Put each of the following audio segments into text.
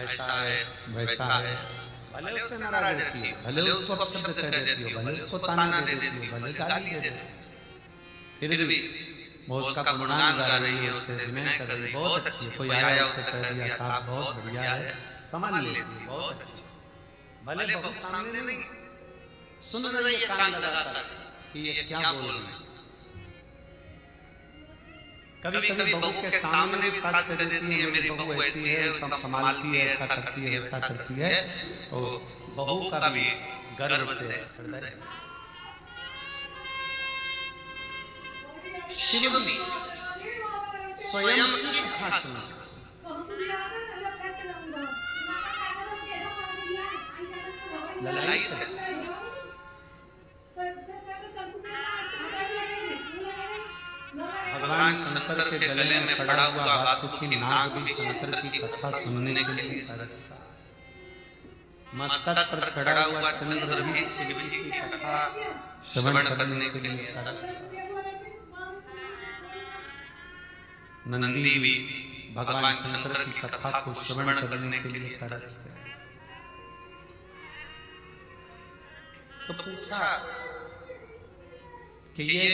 ऐसा है वैसा है, भले उससे नाराज रहती हो, भले उसको अपशब्द कह देती हो, भले उसको ताना दे देती हो, भले गाली दे देती हो, फिर भी वो उसका गुणगान गा रही है, उससे विनय कर रही है, बहुत अच्छी है। कोई आया उससे कह दिया साहब बहुत बढ़िया है, संभाल लेती है, बहुत अच्छी। भले बहू सामने नहीं सुन रही है कान लगाकर कि ये क्या बोल रही है। कभी कभी बहू के सामने भी साथ दे देती है, मेरी बहू ऐसी है, सब संभालती है, ऐसा करती है, वैसा करती है, तो बहू का भी गर्व से हृदय। शिव भी स्वयं की कथा सुना, लड़ाई भगवान शंकर के गले में पड़ा हुआ वासुकी नाग भी शंकर की कथा सुनने के लिए तरसा। मस्तक पर चढ़ा हुआ चंद्र भी शिव की कथा श्रवण करने के लिए तरसा। नंदी भी भगवान शंकर की कथा को श्रवण करने के लिए तरसते। तो पूछा कि ये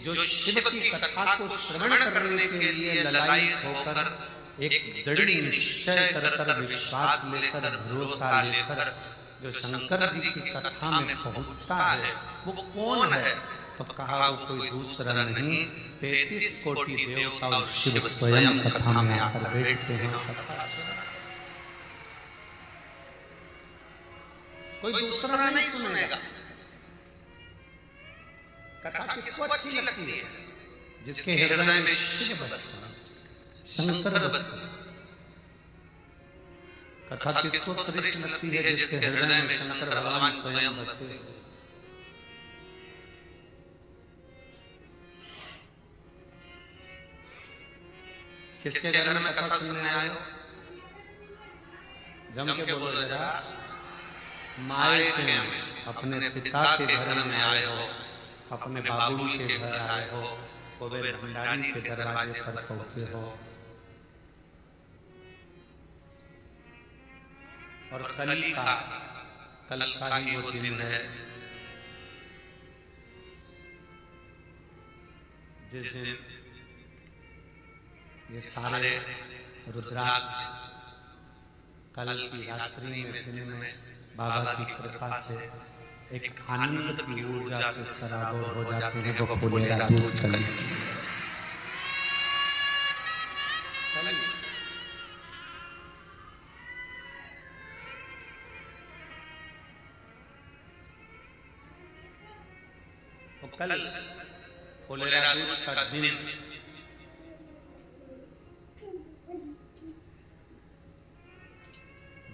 जो शिव की कथा को श्रवण करने के लिए ललायित होकर एक दृढ़ निश्चय कर विश्वास लेकर भरोसा लेकर जो शंकर जी की कथा में पहुंचता है वो कौन है? तो कहा वो कोई दूसरा नहीं, 33 कोटि देवता और शिव स्वयं कथा में आकर बैठते हैं। कोई दूसरा नहीं सुनेगा। कथा किसको अच्छी लगती है? जिसके हृदय में शिव बसता, शंकर बसता। कथा किसको श्रेष्ठ लगती है? जिसके हृदय में शंकर भगवान स्वयं बसे। किसके घर में कथा सुनने आए हो? जम के बोलो जरा। मायके में, अपने पिता के घर में आए हो, अपने बाबू के घर आए हो, कुबेर भंडारी के दरवाजे पर पहुंचे हो। और कल का ही वो दिन है जिस दिन ये सारे रुद्राक्ष कल की रात्रि में दिन में बाबा की कृपा से एक आनंद की ऊर्जा से सराबोर हो जाते हैं। वो फूलेरा दूध कली। कल फूलेरा दूध का दिन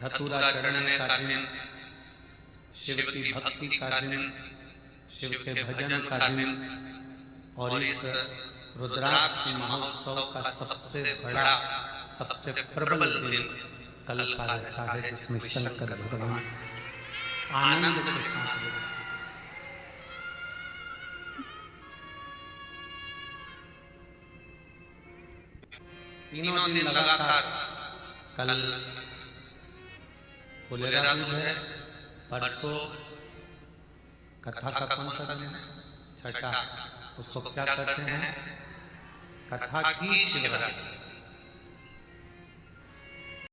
धतूरा चढ़ने का दिन, शिव की भक्ति का दिन, शिव के भजन का दिन और इस रुद्राक्ष महोत्सव का सबसे बड़ा सबसे प्रबल दिन कल का रहता है, जिसमें शंकर भगवान आनंद के साथ तीनों दिन लगातार कल फुलेरा दूध है, परसों कथा का कौन सा दिन है? छठा। उसको क्या कहते हैं? कथा की शिवरात्रि।